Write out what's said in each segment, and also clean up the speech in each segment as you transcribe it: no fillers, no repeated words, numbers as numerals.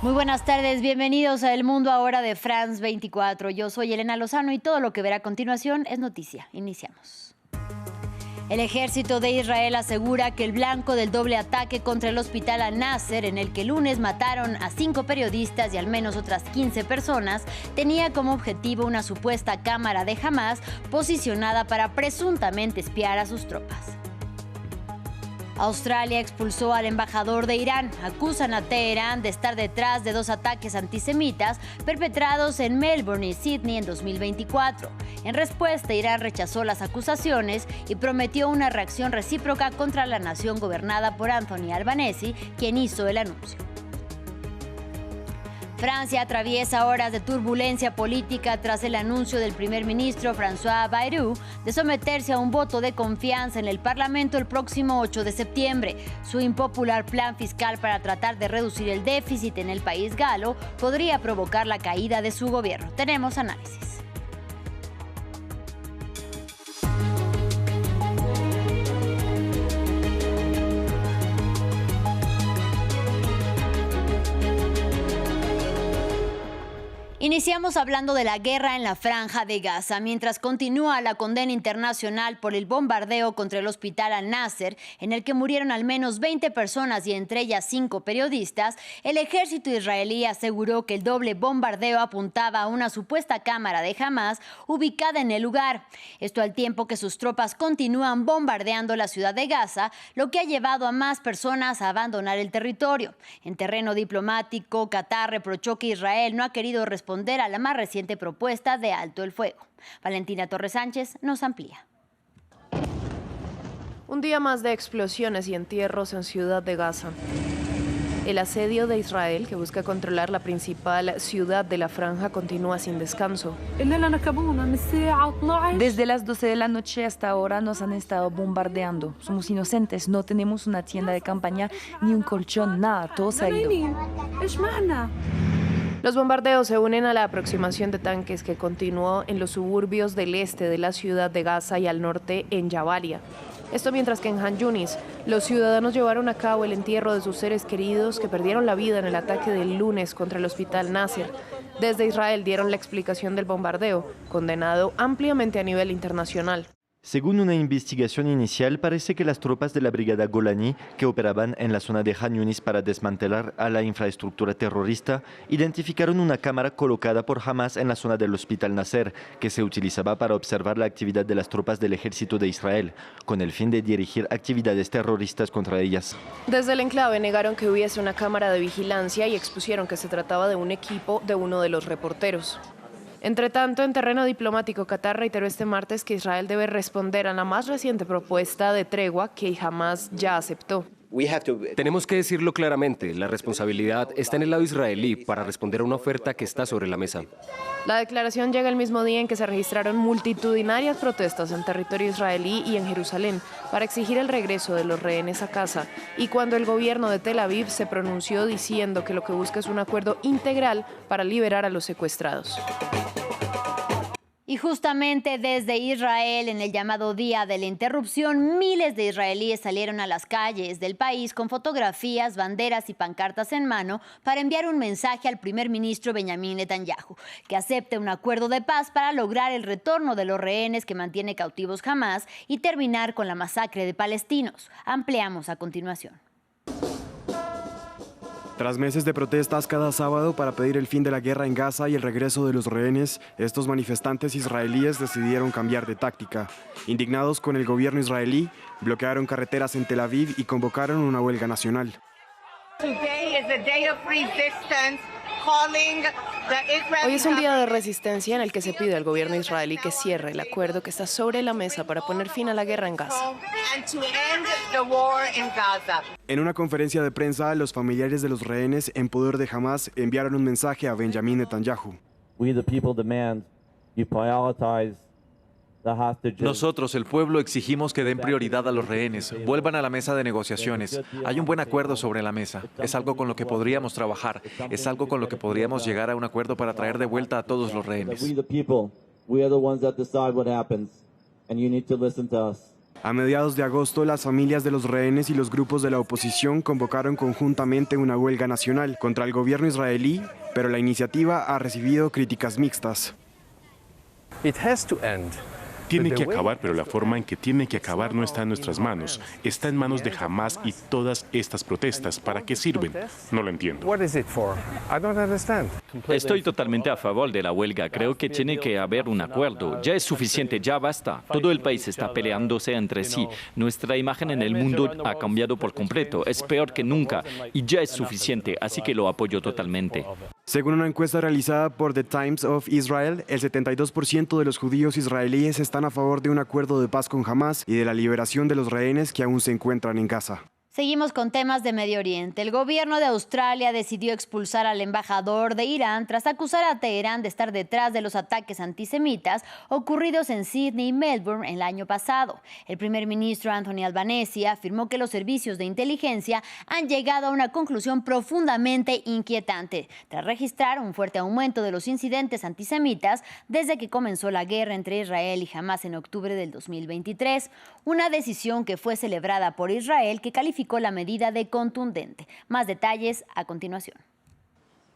Muy buenas tardes, bienvenidos a El Mundo Ahora de France 24. Yo soy Elena Lozano y todo lo que verá a continuación es noticia. Iniciamos. El ejército de Israel asegura que el blanco del doble ataque contra el hospital Al-Nasser, en el que el lunes mataron a 5 periodistas y al menos otras 15 personas, tenía como objetivo una supuesta cámara de Hamás posicionada para presuntamente espiar a sus tropas. Australia expulsó al embajador de Irán. Acusan a Teherán de estar detrás de 2 ataques antisemitas perpetrados en Melbourne y Sydney en 2024. En respuesta, Irán rechazó las acusaciones y prometió una reacción recíproca contra la nación gobernada por Anthony Albanese, quien hizo el anuncio. Francia atraviesa horas de turbulencia política tras el anuncio del primer ministro François Bayrou de someterse a un voto de confianza en el Parlamento el próximo 8 de septiembre. Su impopular plan fiscal para tratar de reducir el déficit en el país galo podría provocar la caída de su gobierno. Tenemos análisis. Iniciamos hablando de la guerra en la Franja de Gaza. Mientras continúa la condena internacional por el bombardeo contra el hospital Al-Nasser, en el que murieron al menos 20 personas y entre ellas 5 periodistas, el ejército israelí aseguró que el doble bombardeo apuntaba a una supuesta cámara de Hamás ubicada en el lugar. Esto al tiempo que sus tropas continúan bombardeando la ciudad de Gaza, lo que ha llevado a más personas a abandonar el territorio. En terreno diplomático, Qatar reprochó que Israel no ha querido responder a la más reciente propuesta de alto el fuego. Valentina Torres Sánchez nos amplía. Un día más de explosiones y entierros en Ciudad de Gaza. El asedio de Israel, que busca controlar la principal ciudad de la franja, continúa sin descanso. Desde las 12 de la noche hasta ahora nos han estado bombardeando. Somos inocentes, no tenemos una tienda de campaña ni un colchón, nada, todo se ha ido. Los bombardeos se unen a la aproximación de tanques que continuó en los suburbios del este de la ciudad de Gaza y al norte en Jabalia. Esto mientras que en Han Yunis, los ciudadanos llevaron a cabo el entierro de sus seres queridos que perdieron la vida en el ataque del lunes contra el hospital Nasser. Desde Israel dieron la explicación del bombardeo, condenado ampliamente a nivel internacional. Según una investigación inicial, parece que las tropas de la brigada Golani, que operaban en la zona de Han Yunis para desmantelar a la infraestructura terrorista, identificaron una cámara colocada por Hamás en la zona del hospital Nasser, que se utilizaba para observar la actividad de las tropas del ejército de Israel, con el fin de dirigir actividades terroristas contra ellas. Desde el enclave negaron que hubiese una cámara de vigilancia y expusieron que se trataba de un equipo de uno de los reporteros. Entre tanto, en terreno diplomático, Qatar reiteró este martes que Israel debe responder a la más reciente propuesta de tregua que Hamás ya aceptó. Tenemos que decirlo claramente, la responsabilidad está en el lado israelí para responder a una oferta que está sobre la mesa. La declaración llega el mismo día en que se registraron multitudinarias protestas en territorio israelí y en Jerusalén para exigir el regreso de los rehenes a casa, y cuando el gobierno de Tel Aviv se pronunció diciendo que lo que busca es un acuerdo integral para liberar a los secuestrados. Y justamente desde Israel, en el llamado Día de la Interrupción, miles de israelíes salieron a las calles del país con fotografías, banderas y pancartas en mano para enviar un mensaje al primer ministro Benjamin Netanyahu, que acepte un acuerdo de paz para lograr el retorno de los rehenes que mantiene cautivos Hamás y terminar con la masacre de palestinos. Ampliamos a continuación. Tras meses de protestas cada sábado para pedir el fin de la guerra en Gaza y el regreso de los rehenes, estos manifestantes israelíes decidieron cambiar de táctica. Indignados con el gobierno israelí, bloquearon carreteras en Tel Aviv y convocaron una huelga nacional. Hoy es un día de resistencia en el que se pide al gobierno israelí que cierre el acuerdo que está sobre la mesa para poner fin a la guerra en Gaza. En una conferencia de prensa, los familiares de los rehenes en poder de Hamás enviaron un mensaje a Benjamin Netanyahu. Nosotros, el pueblo, exigimos que den prioridad a los rehenes, vuelvan a la mesa de negociaciones. Hay un buen acuerdo sobre la mesa. Es algo con lo que podríamos trabajar. Es algo con lo que podríamos llegar a un acuerdo para traer de vuelta a todos los rehenes. A mediados de agosto, las familias de los rehenes y los grupos de la oposición convocaron conjuntamente una huelga nacional contra el gobierno israelí, pero la iniciativa ha recibido críticas mixtas. Tiene que acabar, pero la forma en que tiene que acabar no está en nuestras manos. Está en manos de Hamás y todas estas protestas. ¿Para qué sirven? No lo entiendo. Estoy totalmente a favor de la huelga. Creo que tiene que haber un acuerdo. Ya es suficiente, ya basta. Todo el país está peleándose entre sí. Nuestra imagen en el mundo ha cambiado por completo. Es peor que nunca y ya es suficiente, así que lo apoyo totalmente. Según una encuesta realizada por The Times of Israel, el 72% de los judíos israelíes están a favor de un acuerdo de paz con Hamás y de la liberación de los rehenes que aún se encuentran en Gaza. Seguimos con temas de Medio Oriente. El gobierno de Australia decidió expulsar al embajador de Irán tras acusar a Teherán de estar detrás de los ataques antisemitas ocurridos en Sydney y Melbourne el año pasado. El primer ministro Anthony Albanese afirmó que los servicios de inteligencia han llegado a una conclusión profundamente inquietante tras registrar un fuerte aumento de los incidentes antisemitas desde que comenzó la guerra entre Israel y Hamás en octubre del 2023. Una decisión que fue celebrada por Israel, que calificó la medida de contundente. Más detalles a continuación.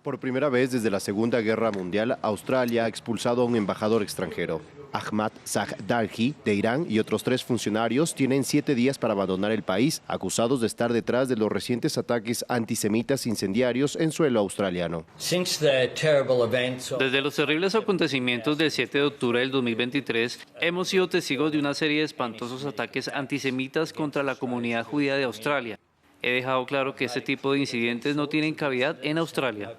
Por primera vez desde la Segunda Guerra Mundial, Australia ha expulsado a un embajador extranjero. Ahmad Zahdarji, de Irán, y otros 3 funcionarios tienen 7 días para abandonar el país, acusados de estar detrás de los recientes ataques antisemitas incendiarios en suelo australiano. Desde los terribles acontecimientos del 7 de octubre del 2023, hemos sido testigos de una serie de espantosos ataques antisemitas contra la comunidad judía de Australia. He dejado claro que este tipo de incidentes no tienen cavidad en Australia.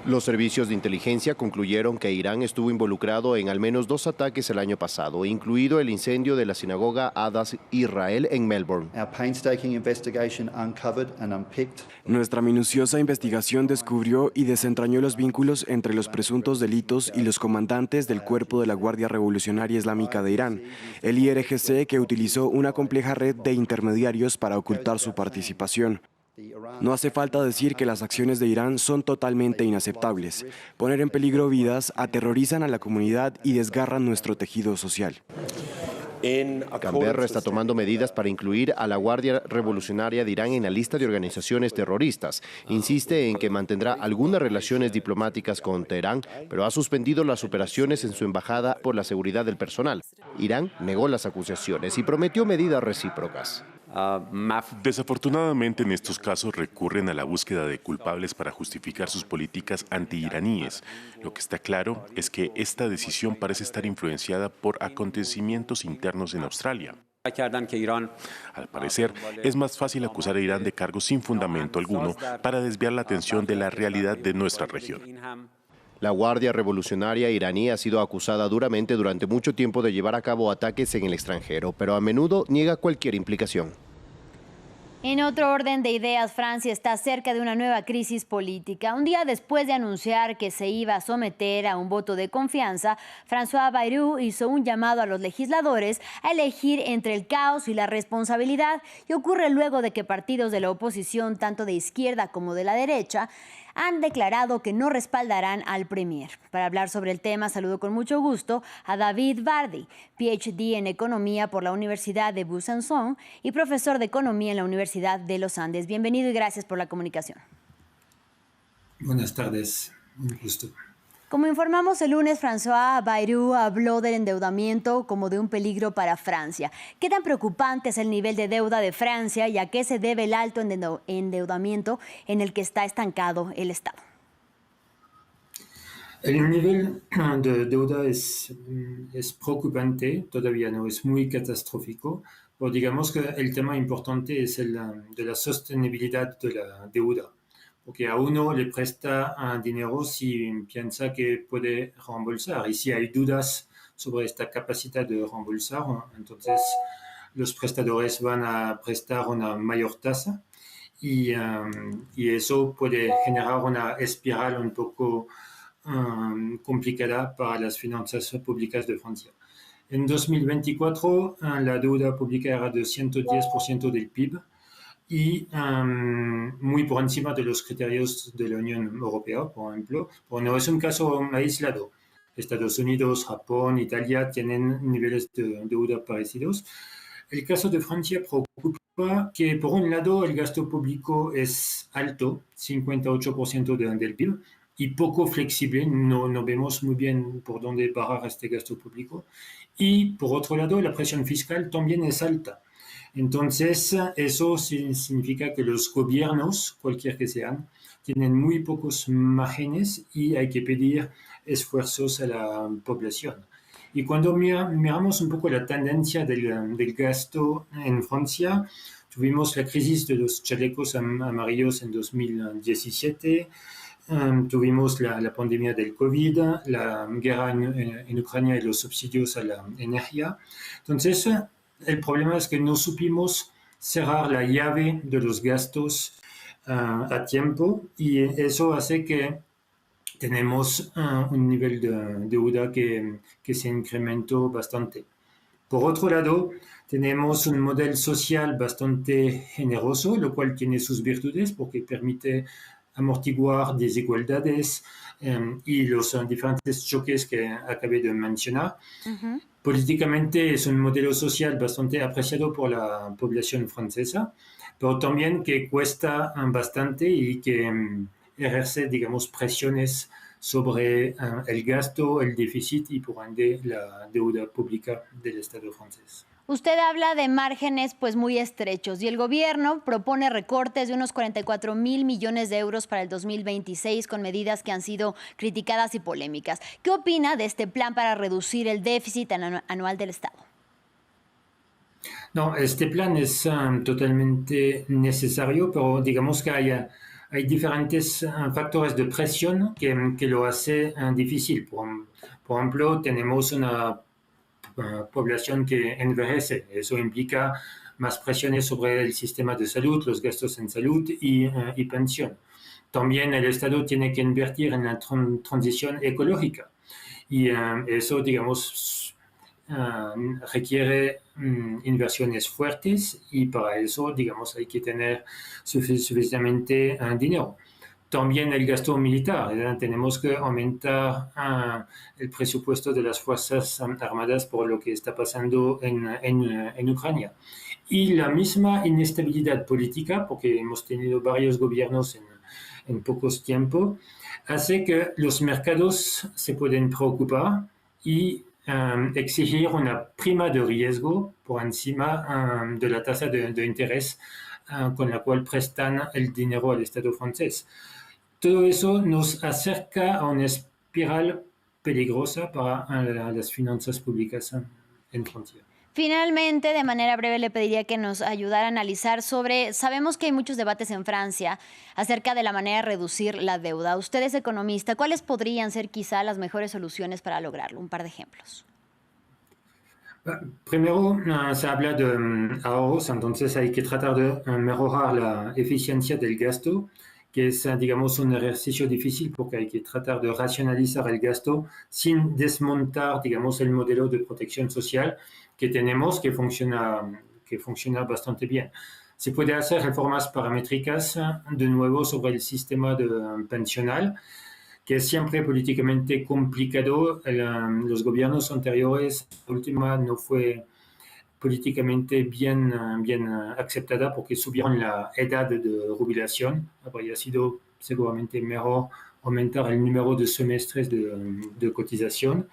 Los servicios de inteligencia concluyeron que Irán estuvo involucrado en al menos 2 ataques el año pasado, incluido el incendio de la sinagoga Adas Israel en Melbourne. Nuestra minuciosa investigación descubrió y desentrañó los vínculos entre los presuntos delitos y los comandantes del cuerpo de la Guardia Revolucionaria Islámica de Irán, el IRGC, que utilizó una compleja red de intermediarios para ocultar su participación. No hace falta decir que las acciones de Irán son totalmente inaceptables. Poner en peligro vidas, aterrorizan a la comunidad y desgarran nuestro tejido social. Canberra está tomando medidas para incluir a la Guardia Revolucionaria de Irán en la lista de organizaciones terroristas. Insiste en que mantendrá algunas relaciones diplomáticas con Teherán, pero ha suspendido las operaciones en su embajada por la seguridad del personal. Irán negó las acusaciones y prometió medidas recíprocas. Desafortunadamente, en estos casos recurren a la búsqueda de culpables para justificar sus políticas anti-iraníes. Lo que está claro es que esta decisión parece estar influenciada por acontecimientos internos en Australia. Al parecer, es más fácil acusar a Irán de cargos sin fundamento alguno para desviar la atención de la realidad de nuestra región. La Guardia Revolucionaria iraní ha sido acusada duramente durante mucho tiempo de llevar a cabo ataques en el extranjero, pero a menudo niega cualquier implicación. En otro orden de ideas, Francia está cerca de una nueva crisis política. Un día después de anunciar que se iba a someter a un voto de confianza, François Bayrou hizo un llamado a los legisladores a elegir entre el caos y la responsabilidad, y ocurre luego de que partidos de la oposición, tanto de izquierda como de la derecha, han declarado que no respaldarán al premier. Para hablar sobre el tema, saludo con mucho gusto a David Vardy, PhD en Economía por la Universidad de Besançon y profesor de Economía en la Universidad de los Andes. Bienvenido y gracias por la comunicación. Buenas tardes, un gusto. Como informamos el lunes, François Bayrou habló del endeudamiento como de un peligro para Francia. ¿Qué tan preocupante es el nivel de deuda de Francia y a qué se debe el alto endeudamiento en el que está estancado el Estado? El nivel de deuda es preocupante, todavía no es muy catastrófico, pero digamos que el tema importante es el de la sostenibilidad de la deuda. Porque a uno le presta dinero si piensa que puede reembolsar, y si hay dudas sobre esta capacidad de reembolsar, entonces los prestadores van a prestar una mayor tasa y eso puede generar una espiral un poco complicada para las finanzas públicas de Francia. En 2024 la deuda pública era de 110% del PIB, y muy por encima de los criterios de la Unión Europea, por ejemplo, pero no es un caso aislado. Estados Unidos, Japón, Italia tienen niveles de deuda parecidos. El caso de Francia preocupa que, por un lado, el gasto público es alto, 58% del PIB, y poco flexible, no vemos muy bien por dónde parar este gasto público. Y, por otro lado, la presión fiscal también es alta. Entonces, eso significa que los gobiernos, cualquier que sean, tienen muy pocos márgenes y hay que pedir esfuerzos a la población. Y cuando miramos un poco la tendencia del gasto en Francia, tuvimos la crisis de los chalecos amarillos en 2017, tuvimos la pandemia del COVID, la guerra en Ucrania y los subsidios a la energía. Entonces, el problema es que no supimos cerrar la llave de los gastos a tiempo y eso hace que tenemos un nivel de deuda que se incrementó bastante. Por otro lado, tenemos un modelo social bastante generoso, lo cual tiene sus virtudes porque permite amortiguar desigualdades y los diferentes choques que acabé de mencionar. Uh-huh. Políticamente es un modelo social bastante apreciado por la población francesa, pero también que cuesta bastante y que ejerce, digamos, presiones sobre el gasto, el déficit y por ende la deuda pública del Estado francés. Usted habla de márgenes pues muy estrechos y el gobierno propone recortes de unos 44,000 millones de euros para el 2026 con medidas que han sido criticadas y polémicas. ¿Qué opina de este plan para reducir el déficit anual del Estado? No, este plan es totalmente necesario, pero digamos que hay diferentes factores de presión que lo hace difícil. Por ejemplo, tenemos una población que envejece. Eso implica más presiones sobre el sistema de salud, los gastos en salud y pensión. También el Estado tiene que invertir en la transición ecológica y eso, digamos, requiere inversiones fuertes y para eso, digamos, hay que tener suficientemente dinero. También el gasto militar, tenemos que aumentar el presupuesto de las Fuerzas Armadas por lo que está pasando en Ucrania. Y la misma inestabilidad política, porque hemos tenido varios gobiernos en pocos tiempos, hace que los mercados se pueden preocupar y exigir una prima de riesgo por encima de la tasa de interés con la cual prestan el dinero al Estado francés. Todo eso nos acerca a una espiral peligrosa para las finanzas públicas en Francia. Finalmente, de manera breve, le pediría que nos ayudara a analizar sabemos que hay muchos debates en Francia acerca de la manera de reducir la deuda. Usted es economista, ¿cuáles podrían ser quizá las mejores soluciones para lograrlo? Un par de ejemplos. Primero, se habla de ahorros, entonces hay que tratar de mejorar la eficiencia del gasto, que es, digamos, un ejercicio difícil porque hay que tratar de racionalizar el gasto sin desmontar, digamos, el modelo de protección social que tenemos, que funciona bastante bien. Se puede hacer reformas paramétricas, de nuevo, sobre el sistema pensional, que es siempre políticamente complicado. Los gobiernos anteriores, la última no fue políticamente bien aceptada porque subieron la edad de jubilación. Habría sido seguramente mejor aumentar el número de semestres de cotización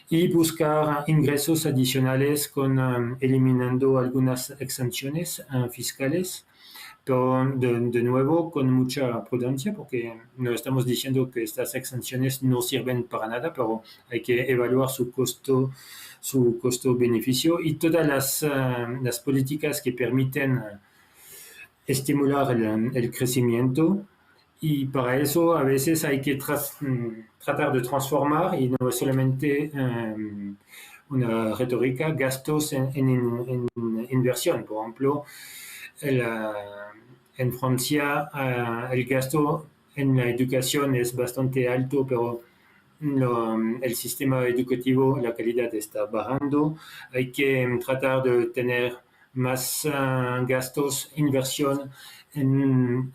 y buscar ingresos adicionales eliminando algunas exenciones fiscales, pero de nuevo con mucha prudencia porque no estamos diciendo que estas exenciones no sirven para nada, pero hay que evaluar su costo-beneficio y todas las políticas que permiten estimular el crecimiento. Y para eso a veces hay que tratar de transformar y no es solamente una retórica, gastos en inversión. Por ejemplo, en Francia el gasto en la educación es bastante alto, pero el sistema educativo, la calidad está bajando. Hay que tratar de tener más gastos, inversión en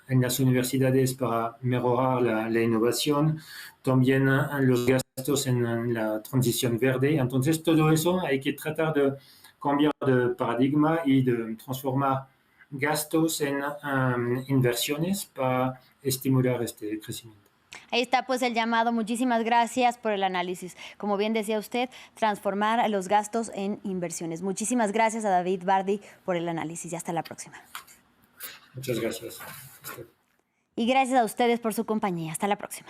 en las universidades para mejorar la innovación, también los gastos en la transición verde. Entonces, todo eso hay que tratar de cambiar de paradigma y de transformar gastos en inversiones para estimular este crecimiento. Ahí está pues el llamado. Muchísimas gracias por el análisis. Como bien decía usted, transformar los gastos en inversiones. Muchísimas gracias a David Bardi por el análisis y hasta la próxima. Muchas gracias. Y gracias a ustedes por su compañía. Hasta la próxima.